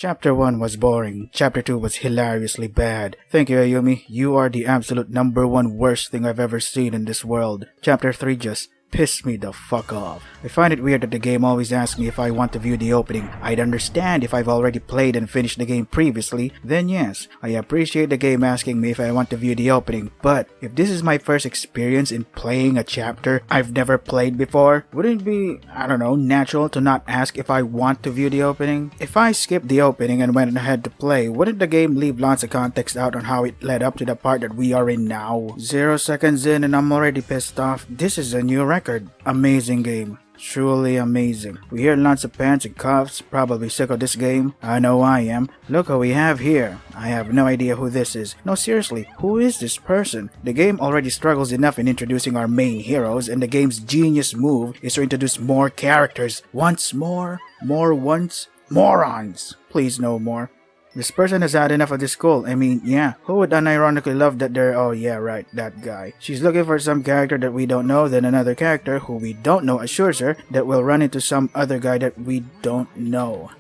Chapter 1 was boring. Chapter 2 was hilariously bad. Thank you, Ayumi. You are the absolute #1 worst thing I've ever seen in this world. Chapter 3 just pissed me the fuck off. I find it weird that the game always asks me if I want to view the opening. I'd understand if I've already played and finished the game previously, then yes, I appreciate the game asking me if I want to view the opening. But if this is my first experience in playing a chapter I've never played before, wouldn't it be, natural to not ask if I want to view the opening? If I skipped the opening and went ahead to play, wouldn't the game leave lots of context out on how it led up to the part that we are in now? 0 seconds in and I'm already pissed off. This is a new record. Amazing game. Truly amazing. We hear lots of pants and cuffs, probably sick of this game. I know I am. Look who we have here. I have no idea who this is. No, seriously, who is this person? The game already struggles enough in introducing our main heroes, and the game's genius move is to introduce more characters. Once more? Once? Morons! Please no more. This person has had enough of this school. I mean, yeah, who would unironically love that they're— oh yeah, right, that guy. She's looking for some character that we don't know, then another character who we don't know assures her that we'll run into some other guy that we don't know.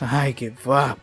I give up.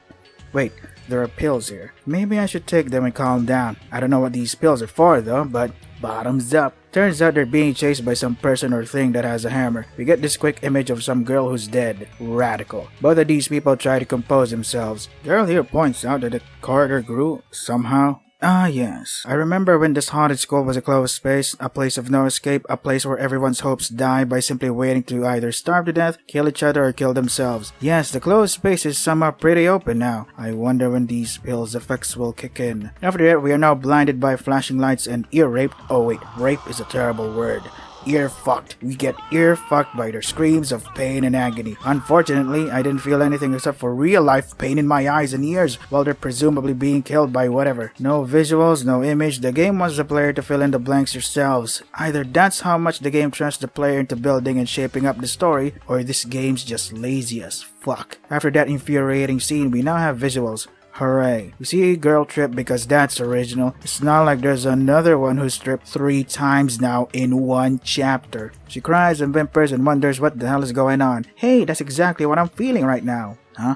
Wait, there are pills here. Maybe I should take them and calm down. I don't know what these pills are for though, but bottoms up. Turns out they're being chased by some person or thing that has a hammer. We get this quick image of some girl who's dead. Radical. Both of these people try to compose themselves. Girl here points out that the corridor grew somehow. Ah yes, I remember when this haunted school was a closed space, a place of no escape, a place where everyone's hopes die by simply waiting to either starve to death, kill each other, or kill themselves. Yes, the closed space is somehow pretty open now. I wonder when these pills' effects will kick in. After that, we are now blinded by flashing lights and ear rape. Oh wait, rape is a terrible word. Ear fucked. We get ear fucked by their screams of pain and agony. Unfortunately, I didn't feel anything except for real life pain in my eyes and ears while they're presumably being killed by whatever. No visuals, no image. The game wants the player to fill in the blanks yourselves. Either that's how much the game trusts the player into building and shaping up the story, or this game's just lazy as fuck. After that infuriating scene, we now have visuals. Hooray. We see a girl trip because that's original. It's not like there's another one who's tripped 3 times now in one chapter. She cries and whimpers and wonders what the hell is going on. Hey, that's exactly what I'm feeling right now. Huh?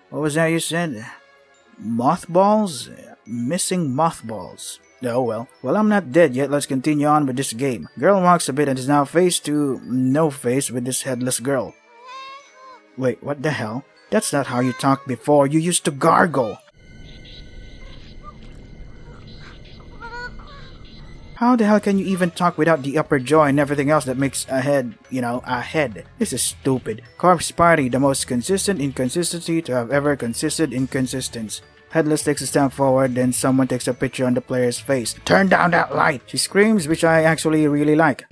What was that you said? Mothballs? Missing mothballs. Oh well. Well, I'm not dead yet. Let's continue on with this game. Girl walks a bit and is now face to no face with this headless girl. Wait, what the hell? That's not how you talked before. You used to gargle. How the hell can you even talk without the upper jaw and everything else that makes a head, a head? This is stupid. Corpse Party, the most consistent inconsistency to have ever consisted inconsistence. Headless takes a step forward, then someone takes a picture on the player's face. Turn down that light! She screams, which I actually really like.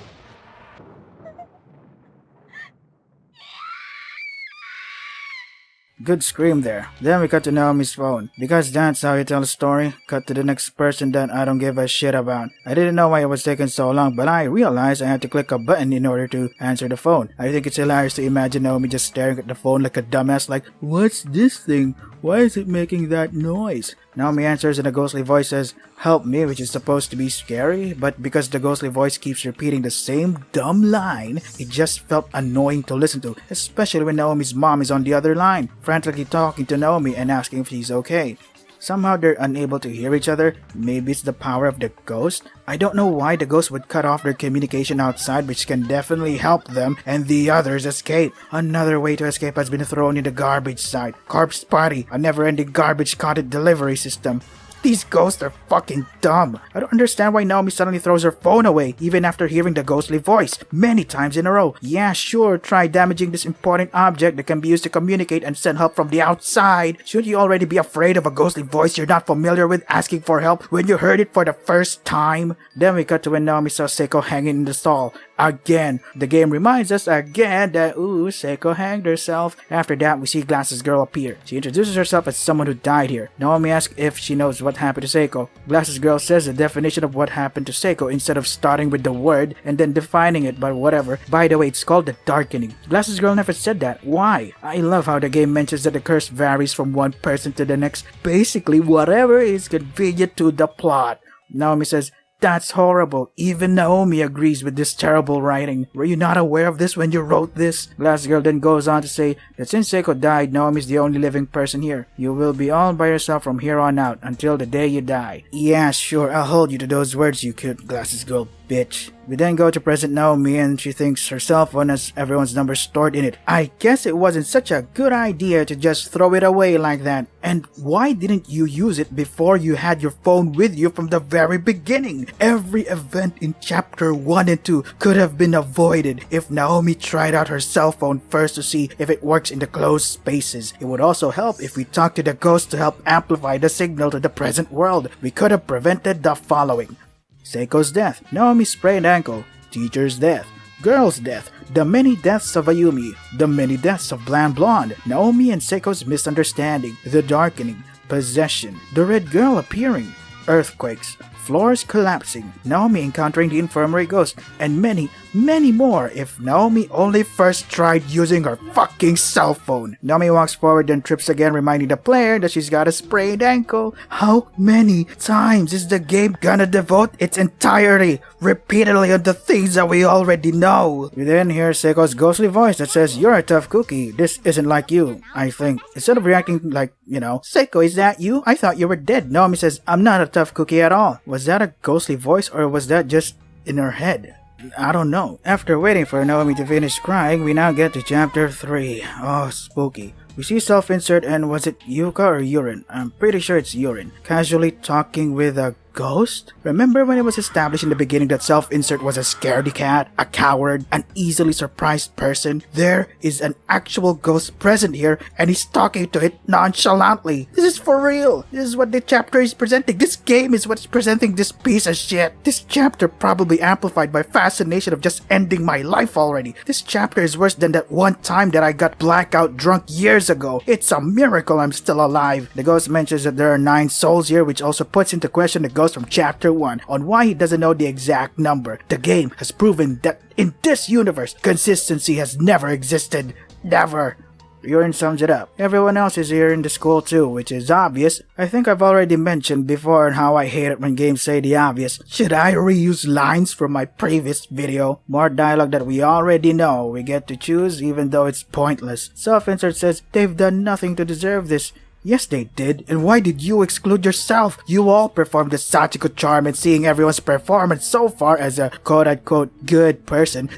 Good scream there. Then we cut to Naomi's phone. Because that's how you tell a story. Cut to the next person that I don't give a shit about. I didn't know why it was taking so long, but I realized I had to click a button in order to answer the phone. I think it's hilarious to imagine Naomi just staring at the phone like a dumbass like, what's this thing? Why is it making that noise? Naomi answers and a ghostly voice says, help me, which is supposed to be scary, but because the ghostly voice keeps repeating the same dumb line, it just felt annoying to listen to, especially when Naomi's mom is on the other line, frantically talking to Naomi and asking if she's okay. Somehow they're unable to hear each other. Maybe it's the power of the ghost? I don't know why the ghost would cut off their communication outside, which can definitely help them and the others escape. Another way to escape has been thrown in the garbage site. Corpse Party, a never-ending garbage content delivery system. These ghosts are fucking dumb. I don't understand why Naomi suddenly throws her phone away, even after hearing the ghostly voice, many times in a row. Yeah, sure, try damaging this important object that can be used to communicate and send help from the outside. Shouldn't you already be afraid of a ghostly voice you're not familiar with asking for help when you heard it for the first time? Then we cut to when Naomi saw Seiko hanging in the stall. Again, the game reminds us again that, Seiko hanged herself. After that, we see Glasses Girl appear. She introduces herself as someone who died here. Naomi asks if she knows what happened to Seiko. Glasses Girl says the definition of what happened to Seiko instead of starting with the word and then defining it, but whatever. By the way, it's called the darkening. Glasses Girl never said that. Why? I love how the game mentions that the curse varies from one person to the next. Basically, whatever is convenient to the plot. Naomi says, That's horrible. Even Naomi agrees with this terrible writing. Were you not aware of this when you wrote this? Glass Girl then goes on to say that since Seiko died, Naomi's the only living person here. You will be all by yourself from here on out until the day you die. Yeah, sure, I'll hold you to those words, you cute Glasses Girl bitch. We then go to present Naomi and she thinks her cell phone has everyone's numbers stored in it. I guess it wasn't such a good idea to just throw it away like that. And why didn't you use it before you had your phone with you from the very beginning? Every event in chapter 1 and 2 could have been avoided if Naomi tried out her cell phone first to see if it works in the closed spaces. It would also help if we talked to the ghost to help amplify the signal to the present world. We could have prevented the following: Seiko's death, Naomi's sprained ankle, teacher's death, girl's death, the many deaths of Ayumi, the many deaths of Bland Blonde, Naomi and Seiko's misunderstanding, the darkening, possession, the red girl appearing, earthquakes, floors collapsing, Naomi encountering the infirmary ghost, and many, many more if Naomi only first tried using her fucking cell phone. Naomi walks forward then trips again, reminding the player that she's got a sprained ankle. How many times is the game gonna devote its entirety repeatedly on the things that we already know? We then hear Seiko's ghostly voice that says, "You're a tough cookie. This isn't like you, I think." Instead of reacting like, "Seiko, is that you? I thought you were dead," Naomi says, "I'm not a tough cookie at all." Was that a ghostly voice or was that just in her head? I don't know. After waiting for Naomi to finish crying, we now get to chapter 3. Oh, spooky. We see self-insert and was it Yuka or Urine? I'm pretty sure it's Urine. Casually talking with a ghost? Remember when it was established in the beginning that self-insert was a scaredy cat, a coward, an easily surprised person? There is an actual ghost present here and he's talking to it nonchalantly. This is for real. This is what the chapter is presenting. This game is what's presenting this piece of shit. This chapter probably amplified my fascination of just ending my life already. This chapter is worse than that one time that I got blackout drunk years ago. It's a miracle I'm still alive. The ghost mentions that there are 9 souls here, which also puts into question the ghost from chapter 1 on why he doesn't know the exact number. The game has proven that in this universe, consistency has never existed. Never. Urine sums it up. Everyone else is here in the school too, which is obvious. I think I've already mentioned before how I hate it when games say the obvious. Should I reuse lines from my previous video? More dialogue that we already know. We get to choose even though it's pointless. Self-insert says they've done nothing to deserve this. Yes, they did. And why did you exclude yourself? You all performed the Sachiko charm, and seeing everyone's performance so far as a quote-unquote good person,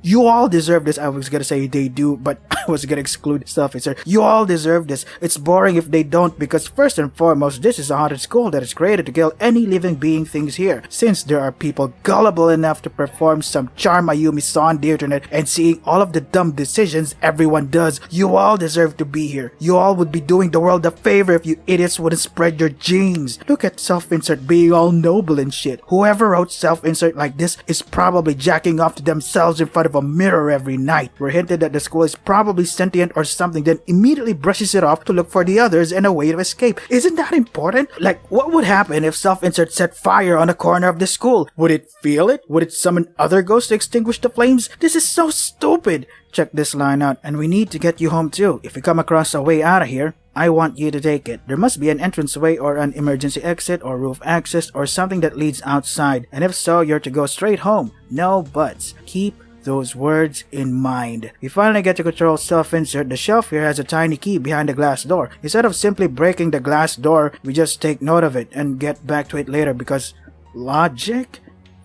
you all deserve this. I was gonna say they do, but I was gonna exclude self-insert. You all deserve this. It's boring if they don't, because first and foremost, this is a haunted school that is created to kill any living being things here. Since there are people gullible enough to perform some charm Ayumi saw on the internet and seeing all of the dumb decisions everyone does, you all deserve to be here. You all would be doing the world a favor if you idiots wouldn't spread your genes. Look at self-insert being all noble and shit. Whoever wrote self-insert like this is probably jacking off to themselves in front of a mirror every night. We're hinted that the school is probably sentient or something, then immediately brushes it off to look for the others and a way to escape. Isn't that important? Like, what would happen if self-insert set fire on a corner of the school? Would it feel it? Would it summon other ghosts to extinguish the flames? This is so stupid. Check this line out, and we need to get you home too. If we come across a way out of here, I want you to take it. There must be an entranceway or an emergency exit or roof access or something that leads outside, and if so, you're to go straight home. No buts. Keep those words in mind. We finally get to control self-insert. The shelf here has a tiny key behind the glass door. Instead of simply breaking the glass door, we just take note of it and get back to it later because logic?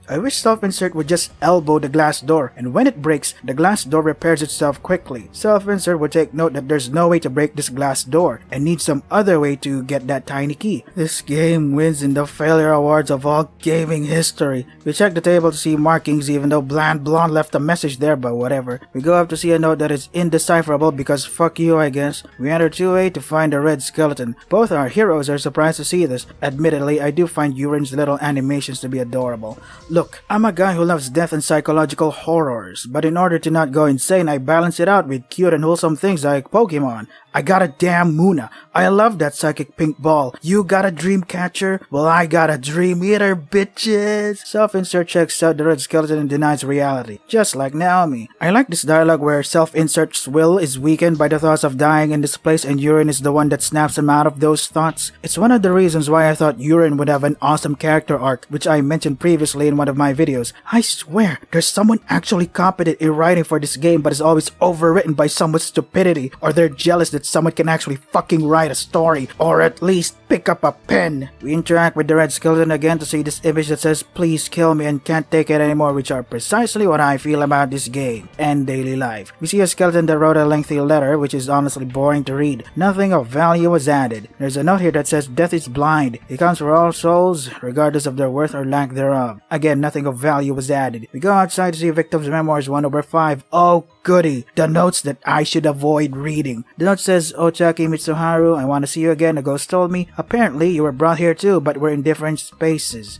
I wish self-insert would just elbow the glass door, and when it breaks, the glass door repairs itself quickly. Self-insert would take note that there's no way to break this glass door, and needs some other way to get that tiny key. This game wins in the failure awards of all gaming history. We check the table to see markings even though Bland Blonde left a message there, but whatever. We go up to see a note that is indecipherable because fuck you, I guess. We enter 2A to find a red skeleton. Both our heroes are surprised to see this. Admittedly, I do find Urine's little animations to be adorable. Look, I'm a guy who loves death and psychological horrors, but in order to not go insane, I balance it out with cute and wholesome things like Pokemon. I got a damn Muna. I love that psychic pink ball. You got a dream catcher? Well, I got a dream eater, bitches. Self-insert checks out the red skeleton and denies reality, just like Naomi. I like this dialogue where self-insert's will is weakened by the thoughts of dying in this place and Urine is the one that snaps him out of those thoughts. It's one of the reasons why I thought Urine would have an awesome character arc, which I mentioned previously in one of my videos. I swear, there's someone actually competent in writing for this game but is always overwritten by someone's stupidity, or they're jealous that someone can actually fucking write a story, or at least pick up a pen. We interact with the red skeleton again to see this image that says please kill me and can't take it anymore, which are precisely what I feel about this game and daily life. We see a skeleton that wrote a lengthy letter, which is honestly boring to read. Nothing of value was added. There's a note here that says death is blind. It counts for all souls, regardless of their worth or lack thereof. Again, nothing of value was added. We go outside to see Victim's Memoirs 1/5. Oh goody, the notes that I should avoid reading. The note says, Ochaki Mitsuharu, I want to see you again. A ghost told me. Apparently, you were brought here too, but we're in different spaces.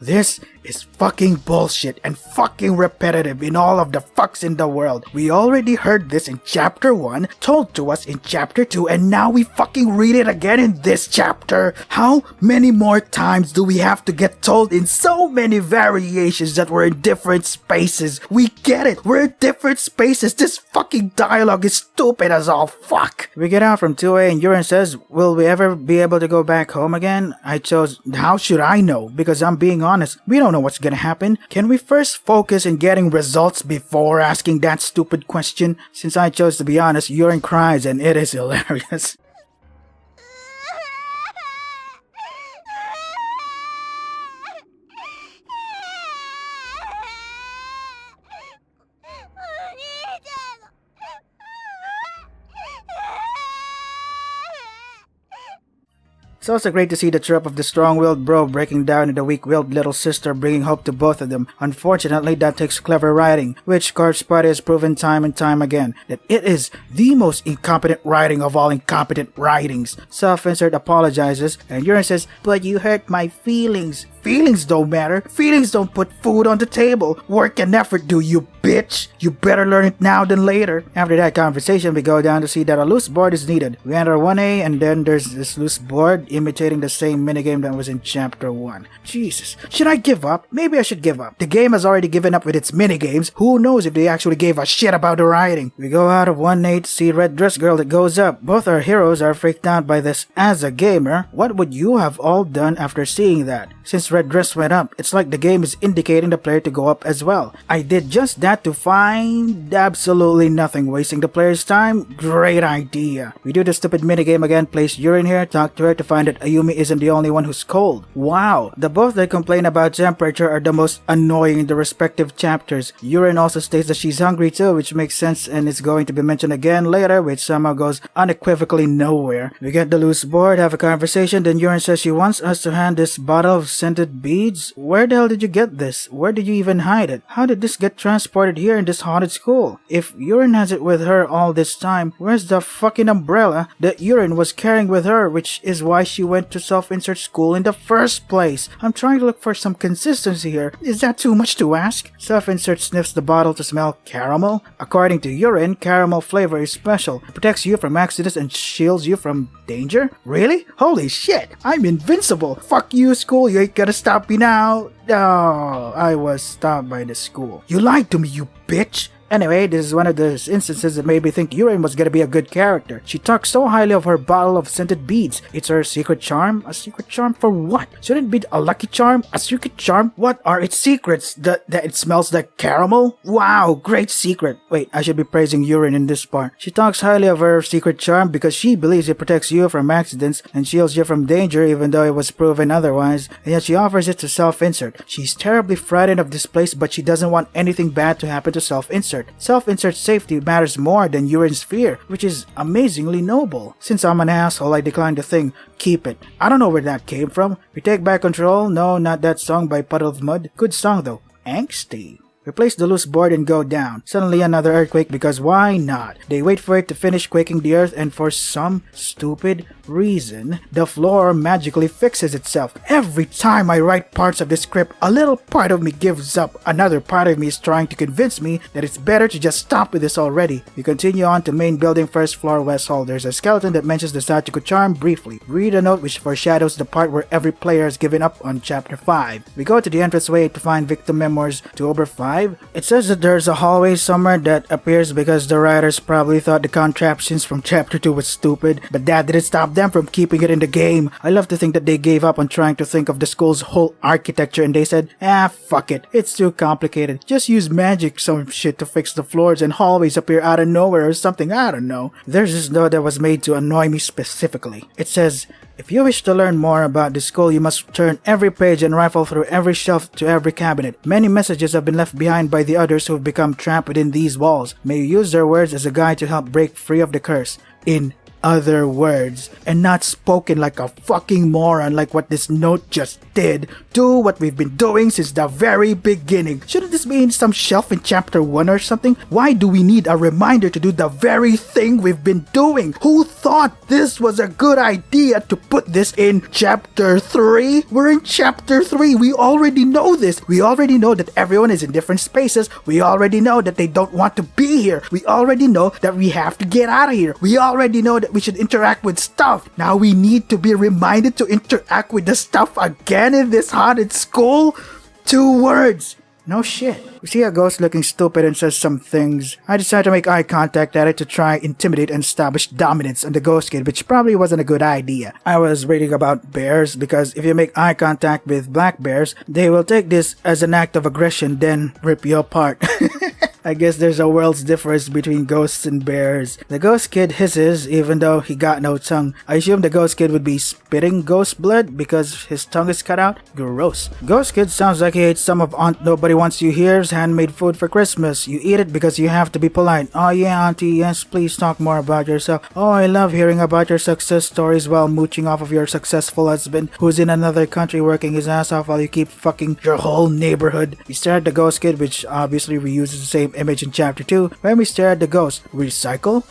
This is fucking bullshit and fucking repetitive in all of the fucks in the world. We already heard this in chapter 1, told to us in chapter 2, and now we fucking read it again in this chapter. How many more times do we have to get told in so many variations that we're in different spaces? We get it, we're in different spaces. This fucking dialogue is stupid as all fuck. We get out from 2A and Urine says, will we ever be able to go back home again? I chose, how should I know? Because I'm being honest, we don't know what's gonna happen. Can we first focus in getting results before asking that stupid question? Since I chose to be honest, Urine cries and it is hilarious. It's also great to see the trope of the strong-willed bro breaking down and the weak-willed little sister bringing hope to both of them. Unfortunately, that takes clever writing, which Corpse Party has proven time and time again that it is the most incompetent writing of all incompetent writings. Self-insert apologizes, and Urine says, but you hurt my feelings. Feelings don't matter. Feelings don't put food on the table. Work and effort do, you bitch. You better learn it now than later. After that conversation, we go down to see that a loose board is needed. We enter 1A and then there's this loose board imitating the same minigame that was in chapter 1. Jesus. Should I give up? Maybe I should give up. The game has already given up with its minigames. Who knows if they actually gave a shit about the writing. We go out of 1A to see Red Dress Girl that goes up. Both our heroes are freaked out by this. As a gamer, what would you have all done after seeing that? Since Red Dress went up, it's like the game is indicating the player to go up as well. I did just that to find absolutely nothing, wasting the player's time. Great idea. We do the stupid minigame again, place Urine here, talk to her to find that Ayumi isn't the only one who's cold. Wow, the both that complain about temperature are the most annoying in the respective chapters. Urine also states that she's hungry too, which makes sense and is going to be mentioned again later, which somehow goes unequivocally nowhere. We get the loose board, have a conversation, then Urine says she wants us to hand this bottle of scented beads. Where the hell did you get this? Where did you even hide it? How did this get transported here in this haunted school? If Urine has it with her all this time, where's the fucking umbrella that Urine was carrying with her, which is why she went to self-insert school in the first place? I'm trying to look for some consistency here. Is that too much to ask? Self-insert sniffs the bottle to smell caramel. According to Urine, caramel flavor is special. It protects you from accidents and shields you from danger? Really? Holy shit! I'm invincible! Fuck you, school, you ain't gonna stop me now! Oh, I was stopped by the school. You lied to me, you bitch! Anyway, this is one of those instances that made me think Urine was gonna be a good character. She talks so highly of her bottle of scented beads. It's her secret charm? A secret charm for what? Shouldn't it be a lucky charm? A secret charm? What are its secrets? That it smells like caramel? Wow, great secret. Wait, I should be praising Urine in this part. She talks highly of her secret charm because she believes it protects you from accidents and shields you from danger even though it was proven otherwise, and yet she offers it to self-insert. She's terribly frightened of this place, but she doesn't want anything bad to happen to self-insert. Self-insert safety matters more than Urine's fear, which is amazingly noble. Since I'm an asshole, I declined the thing. Keep it. I don't know where that came from. We take back control. No, not that song by Puddle of Mud. Good song though. Angsty. We place the loose board and go down. Suddenly another earthquake because why not? They wait for it to finish quaking the earth and for some stupid reason, the floor magically fixes itself. Every time I write parts of this script, a little part of me gives up. Another part of me is trying to convince me that it's better to just stop with this already. We continue on to main building, first floor, west hall. There's a skeleton that mentions the Sachiko charm briefly. Read a note which foreshadows the part where every player has given up on chapter 5. We go to the entranceway to find victim memoirs to over 5. It says that there's a hallway somewhere that appears because the writers probably thought the contraptions from chapter 2 was stupid, but that didn't stop them from keeping it in the game. I love to think that they gave up on trying to think of the school's whole architecture and they said, fuck it, it's too complicated. Just use magic some shit to fix the floors and hallways appear out of nowhere or something, I don't know. There's this note that was made to annoy me specifically. It says, if you wish to learn more about the school, you must turn every page and rifle through every shelf to every cabinet. Many messages have been left behind by the others who have become trapped within these walls. May you use their words as a guide to help break free of the curse. In other words, and not spoken like a fucking moron like what this note just did. Do what we've been doing since the very beginning. Shouldn't this be in some shelf in chapter 1 or something? Why do we need a reminder to do the very thing we've been doing? Who thought this was a good idea to put this in chapter 3? We're in chapter 3. We already know this. We already know that everyone is in different spaces. We already know that they don't want to be here. We already know that we have to get out of here. We already know that we should interact with stuff. Now we need to be reminded to interact with the stuff again in this haunted school? 2 words. No shit. We see a ghost looking stupid and says some things. I decide to make eye contact at it to try intimidate and establish dominance on the ghost kid, which probably wasn't a good idea. I was reading about bears because if you make eye contact with black bears, they will take this as an act of aggression then rip you apart. I guess there's a world's difference between ghosts and bears. The ghost kid hisses even though he got no tongue. I assume the ghost kid would be spitting ghost blood because his tongue is cut out. Gross. Ghost kid sounds like he ate some of Aunt Nobody Wants You Here's handmade food for Christmas. You eat it because you have to be polite. Oh yeah, auntie, yes, please talk more about yourself. Oh, I love hearing about your success stories while mooching off of your successful husband who's in another country working his ass off while you keep fucking your whole neighborhood. We stare at the ghost kid, which obviously reuses the same image in chapter 2 when we stare at the ghost. Recycle?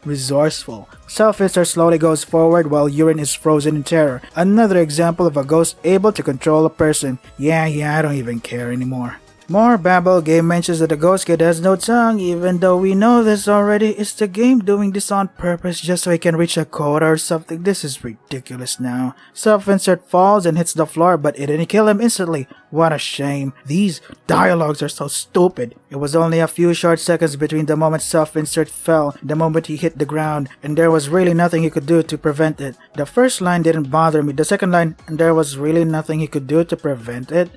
Resourceful. Self-insert slowly goes forward while urine is frozen in terror. Another example of a ghost able to control a person. Yeah, I don't even care anymore. More babble. Game mentions that the ghost kid has no tongue, even though we know this already. Is the game doing this on purpose just so he can reach a quota or something? This is ridiculous now. Self-insert falls and hits the floor, but it didn't kill him instantly. What a shame. These dialogues are so stupid. It was only a few short seconds between the moment self-insert fell and the moment he hit the ground, and there was really nothing he could do to prevent it. The first line didn't bother me. The second line, and there was really nothing he could do to prevent it.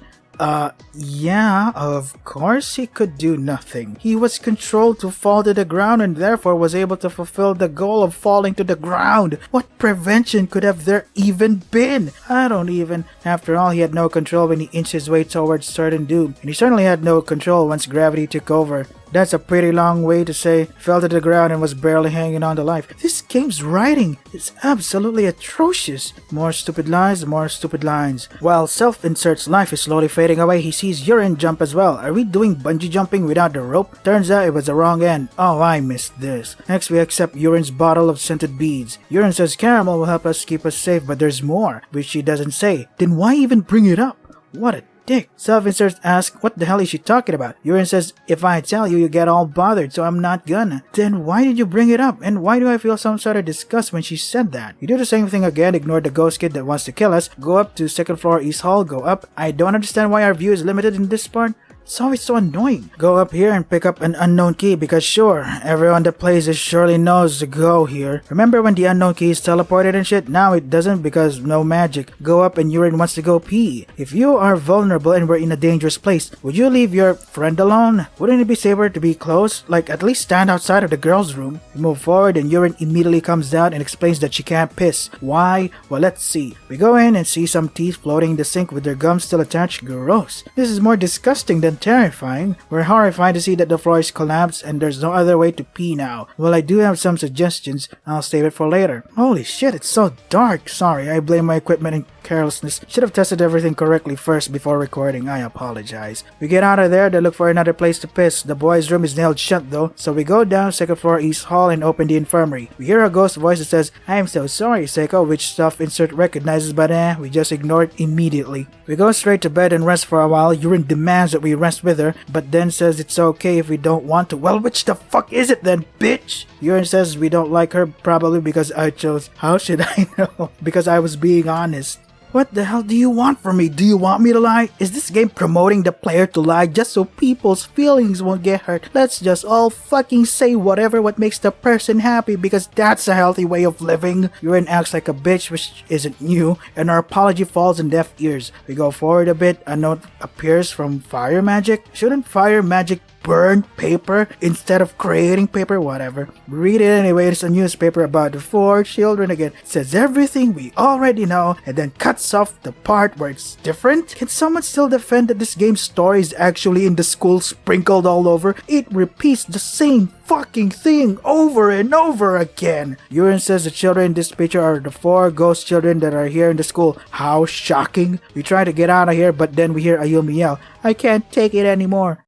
Yeah, of course he could do nothing. He was controlled to fall to the ground and therefore was able to fulfill the goal of falling to the ground. What prevention could have there even been? I don't even. After all, he had no control when he inched his way towards certain doom, and he certainly had no control once gravity took over. That's a pretty long way to say fell to the ground and was barely hanging on to life. This game's writing is absolutely atrocious. More stupid lines, more stupid lines. While self-insert's life is slowly fading away, he sees urine jump as well. Are we doing bungee jumping without the rope? Turns out it was the wrong end. Oh, I missed this. Next, we accept Urine's bottle of scented beads. Urine says caramel will help us keep us safe, but there's more, which she doesn't say. Then why even bring it up? What a dick. Self-insert asks, what the hell is she talking about? Urine says, if I tell you, you get all bothered, so I'm not gonna. Then why did you bring it up? And why do I feel some sort of disgust when she said that? You do the same thing again, ignore the ghost kid that wants to kill us, go up to 2nd floor East Hall, go up. I don't understand why our view is limited in this part. It's always so annoying. Go up here and pick up an unknown key because sure, everyone that plays this surely knows to go here. Remember when the unknown key is teleported and shit? Now it doesn't because no magic. Go up and Urine wants to go pee. If you are vulnerable and we're in a dangerous place, would you leave your friend alone? Wouldn't it be safer to be close? Like at least stand outside of the girls' room. We move forward and Urine immediately comes down and explains that she can't piss. Why? Well, let's see. We go in and see some teeth floating in the sink with their gums still attached. Gross. This is more disgusting than terrifying. We're horrified to see that the floor is collapsed and there's no other way to pee now. Well, I do have some suggestions. I'll save it for later. Holy shit, it's so dark. Sorry, I blame my equipment and carelessness. Should have tested everything correctly first before recording. I apologize. We get out of there to look for another place to piss. The boys' room is nailed shut though, so we go down second floor East Hall and open the infirmary. We hear a ghost voice that says, "I am so sorry, Seiko," which stuff insert recognizes, but we just ignore it immediately. We go straight to bed and rest for a while. Urine demands that we rest with her, but then says it's okay if we don't want to. Well, which the fuck is it then, bitch? Urine says we don't like her, probably because I chose. How should I know? Because I was being honest. What the hell do you want from me? Do you want me to lie? Is this game promoting the player to lie just so people's feelings won't get hurt? Let's just all fucking say whatever what makes the person happy, because that's a healthy way of living. Urine acts like a bitch, which isn't new, and our apology falls in deaf ears. We go forward a bit. A note appears from Fire Magic. Shouldn't Fire Magic burn paper instead of creating paper? Whatever. Read it anyway. It's a newspaper about the 4 children again. It says everything we already know and then cuts off the part where it's different. Can someone still defend that this game's story is actually in the school sprinkled all over? It repeats the same fucking thing over and over again. Urine says the children in this picture are the 4 ghost children that are here in the school. How shocking. We try to get out of here, but then we hear Ayumi yell, "I can't take it anymore."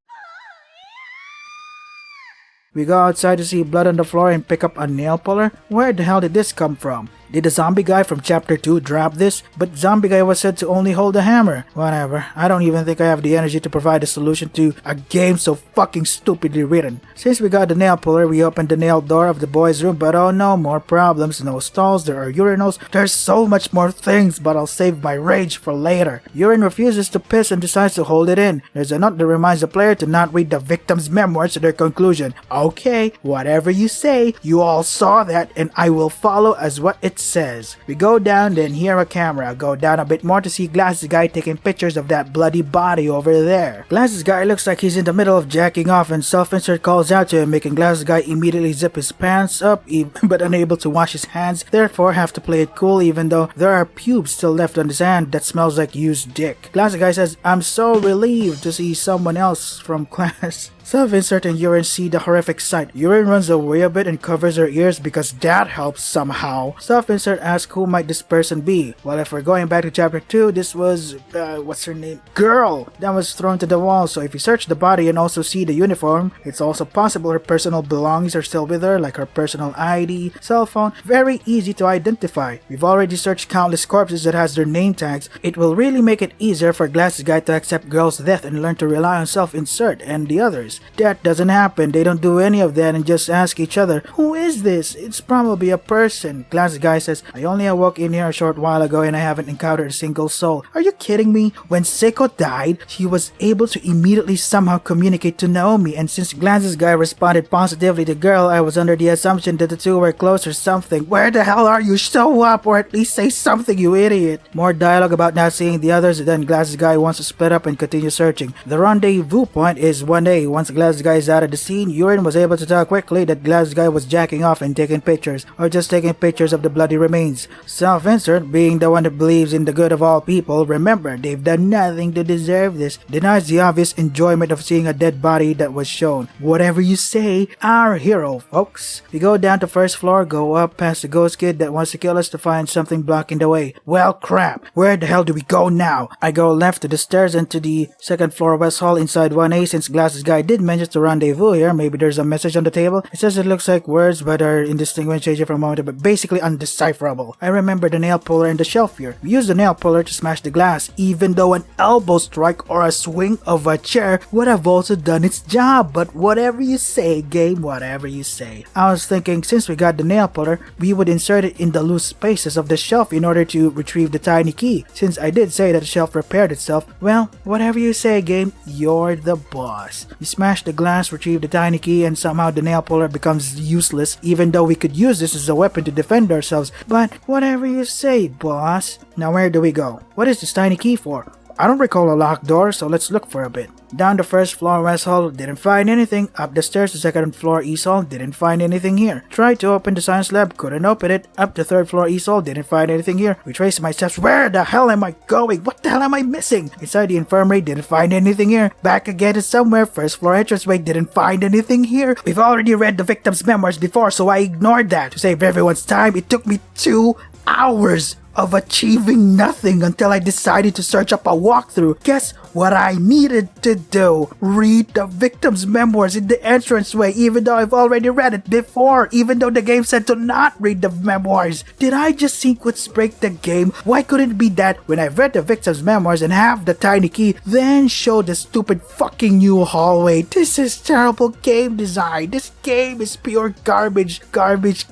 We go outside to see blood on the floor and pick up a nail puller. Where the hell did this come from? Did the zombie guy from chapter 2 drop this? But zombie guy was said to only hold a hammer. Whatever. I don't even think I have the energy to provide a solution to a game so fucking stupidly written. Since we got the nail puller, we opened the nail door of the boys' room, but oh no, more problems. No stalls, there are urinals. There's so much more things, but I'll save my rage for later. Urine refuses to piss and decides to hold it in. There's a note that reminds the player to not read the victim's memoirs to their conclusion. Okay, whatever you say, you all saw that and I will follow as what it says. We go down, then hear a camera. Go down a bit more to see Glasses Guy taking pictures of that bloody body over there. Glasses Guy looks like he's in the middle of jacking off and self-insert calls out to him, making Glasses Guy immediately zip his pants up, but unable to wash his hands, therefore have to play it cool even though there are pubes still left on his hand that smells like used dick. Glasses Guy says, "I'm so relieved to see someone else from class." Self-insert and Urine see the horrific sight. Urine runs away a bit and covers her ears because that helps somehow. Self-insert asks who might this person be. Well, if we're going back to chapter 2, this was, what's her name? Girl! That was thrown to the wall, so if you search the body and also see the uniform, it's also possible her personal belongings are still with her, like her personal ID, cell phone. Very easy to identify. We've already searched countless corpses that has their name tags. It will really make it easier for Glasses Guy to accept Girl's death and learn to rely on self-insert and the others. That doesn't happen. They don't do any of that and just ask each other, "Who is this? It's probably a person." Glasses Guy says, "I only awoke in here a short while ago and I haven't encountered a single soul." Are you kidding me? When Seiko died, she was able to immediately somehow communicate to Naomi, and since Glasses Guy responded positively to Girl, I was under the assumption that the two were close or something. Where the hell are you? Show up or at least say something, you idiot. More dialogue about not seeing the others, and then Glasses Guy wants to split up and continue searching. The rendezvous point is one day. Once Glasses Guy is out of the scene, Urine was able to tell quickly that Glasses Guy was jacking off and taking pictures, or just taking pictures of the bloody remains. Self-insert, being the one that believes in the good of all people, remember, they've done nothing to deserve this, denies the obvious enjoyment of seeing a dead body that was shown. Whatever you say, our hero, folks. We go down to first floor, go up past the ghost kid that wants to kill us to find something blocking the way. Well, crap. Where the hell do we go now? I go left to the stairs and to the second floor west hall inside 1A. Since Glasses Guy did mention to rendezvous here, maybe there's a message on the table. It says it looks like words but are indistinguishable from a moment, but basically undecipherable. I remember the nail puller and the shelf here. We used the nail puller to smash the glass, even though an elbow strike or a swing of a chair would have also done its job. But whatever you say, game, whatever you say. I was thinking since we got the nail puller, we would insert it in the loose spaces of the shelf in order to retrieve the tiny key. Since I did say that the shelf repaired itself, well, whatever you say, game, you're the boss. You smash the glass, retrieve the tiny key, and somehow the nail puller becomes useless, even though we could use this as a weapon to defend ourselves. But whatever you say, boss. Now where do we go? What is this tiny key for? I don't recall a locked door, so let's look for a bit. Down the first floor west hall, didn't find anything. Up the stairs to second floor east hall, didn't find anything here. Tried to open the science lab, couldn't open it. Up to third floor east hall, didn't find anything here. Retraced my steps, where the hell am I going? What the hell am I missing? Inside the infirmary, didn't find anything here. Back again to somewhere, first floor entranceway, didn't find anything here. We've already read the victim's memoirs before, so I ignored that. To save everyone's time, it took me 2 hours. of achieving nothing until I decided to search up a walkthrough. Guess what I needed to do? Read the victim's memoirs in the entranceway, even though I've already read it before, even though the game said to not read the memoirs. Did I just sequence break the game? Why couldn't it be that when I read the victim's memoirs and have the tiny key, then show the stupid fucking new hallway? This is terrible game design. This game is pure garbage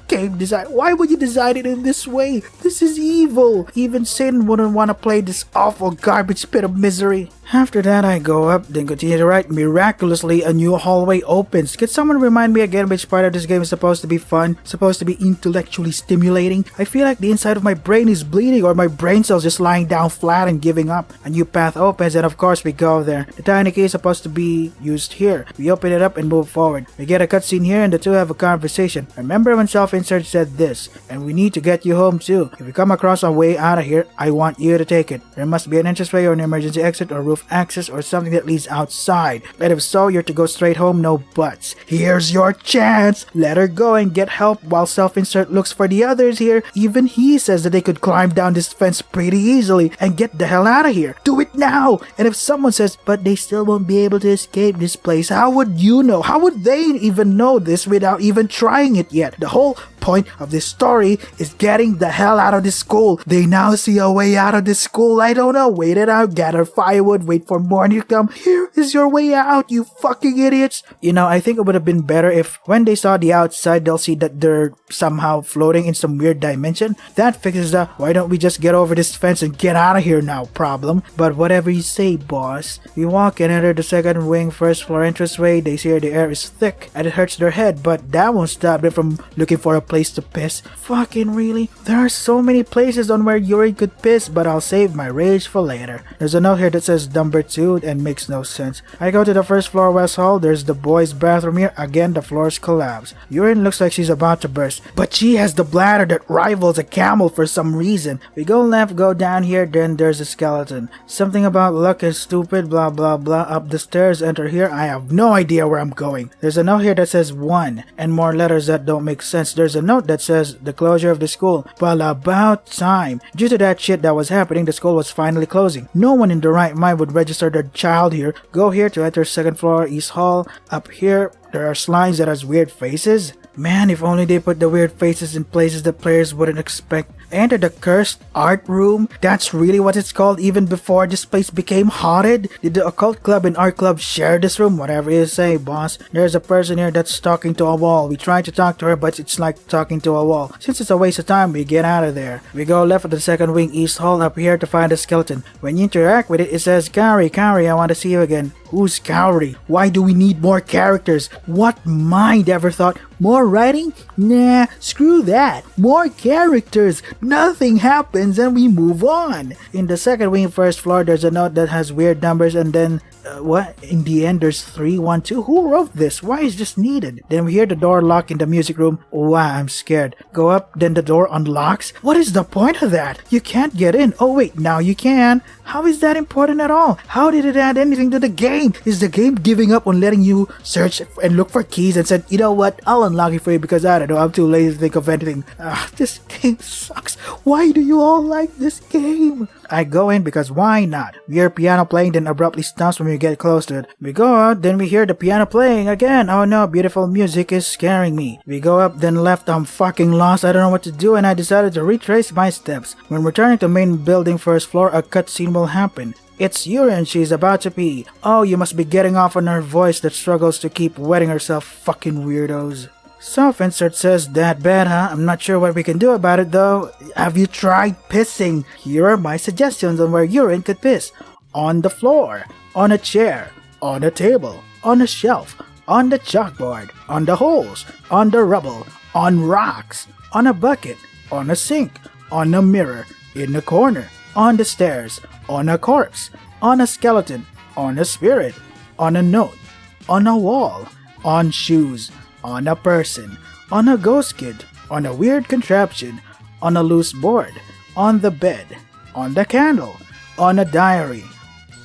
game design. Why would you design it in this way? This is evil. Even Sin wouldn't want to play this awful garbage pit of misery. After that, I go up, then continue to write. Miraculously, a new hallway opens. Can someone remind me again which part of this game is supposed to be fun? Supposed to be intellectually stimulating? I feel like the inside of my brain is bleeding, or my brain cells just lying down flat and giving up. A new path opens, and of course we go there. The tiny key is supposed to be used here. We open it up and move forward. We get a cutscene here and the two have a conversation. Remember when self-insert said this, and we need to get you home too. If we come across a way out of here, I want you to take it. There must be an entranceway or an emergency exit or roof access or something that leads outside. And if so, you're to go straight home, no buts. Here's your chance. Let her go and get help while self-insert looks for the others here. Even he says that they could climb down this fence pretty easily and get the hell out of here. Do it now. And if someone says, but they still won't be able to escape this place, how would you know? How would they even know this without even trying it yet? The whole point of this story is getting the hell out of this school. They now see a way out of this school. I don't know. Wait it out. Gather firewood. Wait for morning to come. Here is your way out, you fucking idiots. You know, I think it would have been better if when they saw the outside, they'll see that they're somehow floating in some weird dimension. That fixes the why don't we just get over this fence and get out of here now problem. But whatever you say, boss. We walk and enter the second wing first floor entranceway. They see the air is thick and it hurts their head, but that won't stop them from looking for a place to piss. Fucking really? There are so many places on where Yuri could piss, but I'll save my rage for later. There's a note here that says number 2 and makes no sense. I go to the first floor west hall. There's the boys' bathroom here. Again, the floors collapse. Urine looks like she's about to burst, but she has the bladder that rivals a camel for some reason. We go left, go down here, then there's a skeleton. Something about luck is stupid, blah blah blah. Up the stairs, enter here. I have no idea where I'm going. There's a note here that says 1 and more letters that don't make sense. There's a note that says the closure of the school. Well, about time. Due to that shit that was happening, the school was finally closing. No one in the right mind would register their child here. Go here to enter second floor east hall. Up here, there are slimes that has weird faces. Man, if only they put the weird faces in places that players wouldn't expect. Enter the cursed art room. That's really what it's called even before this place became haunted. Did the occult club and art club share this room? Whatever you say, boss. There's a person here that's talking to a wall. We try to talk to her, but it's like talking to a wall. Since it's a waste of time, we get out of there. We go left at the second wing east hall up here to find a skeleton. When you interact with it, it says, Kari, I want to see you again. Who's Kaori? Why do we need more characters? What mind ever thought, more writing? Nah, screw that. More characters. Nothing happens and we move on. In the second wing first floor, there's a note that has weird numbers and then what? In the end, there's 312. Who wrote this? Why is this needed? Then we hear the door lock in the music room. Wow, I'm scared. Go up, then the door unlocks. What is the point of that? You can't get in. Oh wait, now you can. How is that important at all? How did it add anything to the game? Is the game giving up on letting you search and look for keys and said, you know what? I'll unlock it for you because I don't know. I'm too lazy to think of anything. This game sucks. Why do you all like this game? I go in because why not? We hear piano playing, then abruptly stops when we get close to it. We go out, then we hear the piano playing again. Oh no, beautiful music is scaring me. We go up, then left. I'm fucking lost. I don't know what to do and I decided to retrace my steps. When returning to main building first floor, a cutscene will happen. It's Yuri and she's about to pee. Oh, you must be getting off on her voice that struggles to keep wetting herself, fucking weirdos. Self-insert says, that bad, huh? I'm not sure what we can do about it though. Have you tried pissing? Here are my suggestions on where urine could piss. On the floor, on a chair, on a table, on a shelf, on the chalkboard, on the holes, on the rubble, on rocks, on a bucket, on a sink, on a mirror, in the corner, on the stairs, on a corpse, on a skeleton, on a spirit, on a note, on a wall, on shoes, on a person, on a ghost kid, on a weird contraption, on a loose board, on the bed, on the candle, on a diary,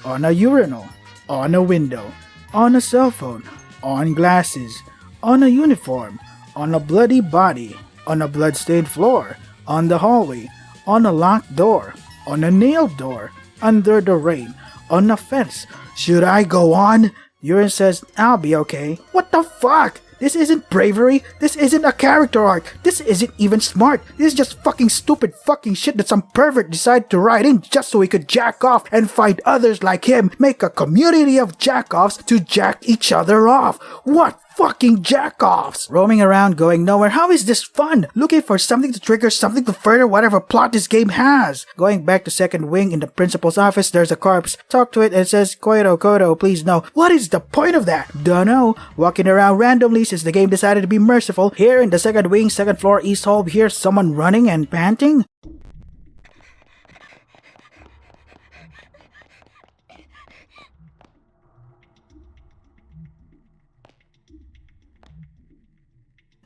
on a urinal, on a window, on a cell phone, on glasses, on a uniform, on a bloody body, on a bloodstained floor, on the hallway, on a locked door, on a nailed door, under the rain, on a fence. Should I go on? Urine says, I'll be okay. What the fuck? This isn't bravery. This isn't a character arc. This isn't even smart. This is just fucking stupid fucking shit that some pervert decided to write in just so he could jack off and find others like him. Make a community of jack-offs to jack each other off. What fucking jack-offs? Roaming around going nowhere. How is this fun? Looking for something to trigger something to further whatever plot this game has. Going back to second wing in the principal's office, there's a corpse. Talk to it and it says, Kodo, please no. What is the point of that? Dunno. Walking around randomly since the game decided to be merciful. Here in the second wing, second floor, east hall, here's someone running and panting.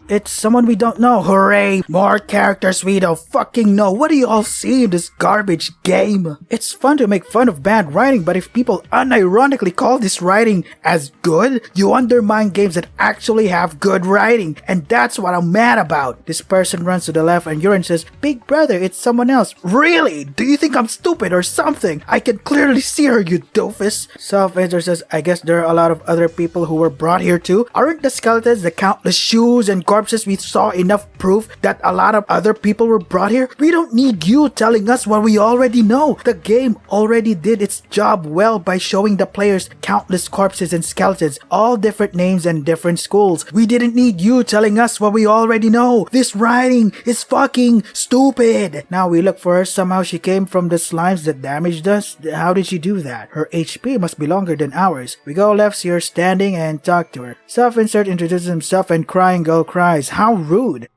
It's someone we don't know. Hooray! More characters we don't fucking know. What do you all see in this garbage game? It's fun to make fun of bad writing, but if people unironically call this writing as good, you undermine games that actually have good writing. And that's what I'm mad about. This person runs to the left and Urine says, Big brother, it's someone else. Really? Do you think I'm stupid or something? I can clearly see her, you doofus. Self-Answer says, I guess there are a lot of other people who were brought here too. Aren't the skeletons, the countless shoes and corpses we saw enough proof that a lot of other people were brought here? We don't need you telling us what we already know. The game already did its job well by showing the players countless corpses and skeletons, all different names and different schools. We didn't need you telling us what we already know. This writing is fucking stupid. Now we look for her. Somehow she came from the slimes that damaged us. How did she do that? Her HP must be longer than ours. We go left, see her standing and talk to her. Self-Insert introduces himself and crying girl cries. How rude.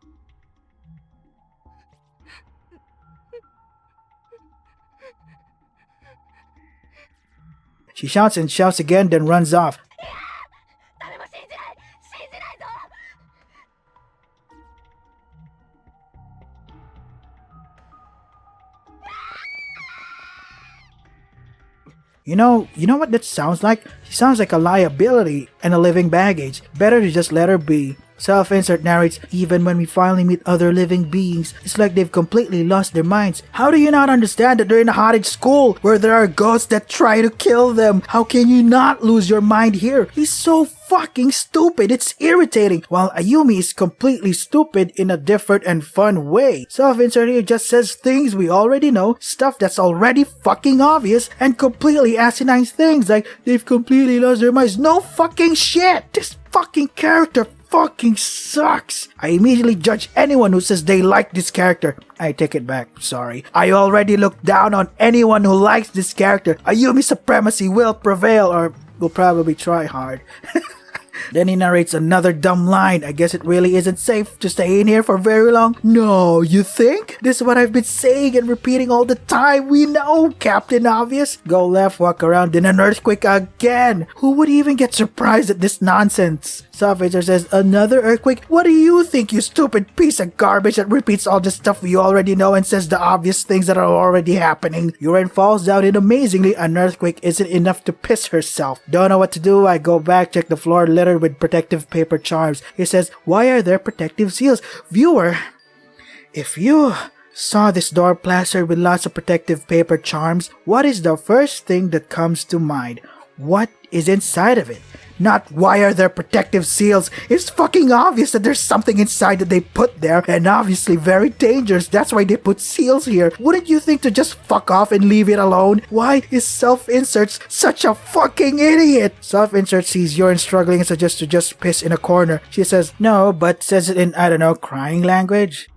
She shouts and shouts again, then runs off. You know what that sounds like? She sounds like a liability and a living baggage. Better to just let her be. Self-Insert narrates, even when we finally meet other living beings, it's like they've completely lost their minds. How do you not understand that they're in a cottage school where there are ghosts that try to kill them? How can you not lose your mind here? He's so fucking stupid, it's irritating, while Ayumi is completely stupid in a different and fun way. Self-Insert here just says things we already know, stuff that's already fucking obvious, and completely asinine things like they've completely lost their minds. No fucking shit! This fucking character fucking sucks. I immediately judge anyone who says they like this character. I take it back, sorry. I already look down on anyone who likes this character. Ayumi supremacy will prevail, or will probably try hard. Then he narrates another dumb line. I guess it really isn't safe to stay in here for very long. No, you think? This is what I've been saying and repeating all the time. We know, Captain Obvious. Go left, walk around, then an earthquake again. Who would even get surprised at this nonsense? Self-Insert says, another earthquake? What do you think, you stupid piece of garbage that repeats all the stuff we already know and says the obvious things that are already happening? Urine falls down and amazingly, an earthquake isn't enough to piss herself. Don't know what to do. I go back, check the floor littered with protective paper charms. He says, why are there protective seals? Viewer, if you saw this door plastered with lots of protective paper charms, what is the first thing that comes to mind? What is inside of it? Not why are there protective seals. It's fucking obvious that there's something inside that they put there, and obviously very dangerous. That's why they put seals here. Wouldn't you think to just fuck off and leave it alone? Why is Self-Insert such a fucking idiot? Self-Insert sees Urine struggling and suggests to just piss in a corner. She says no, but says it in, I don't know, crying language.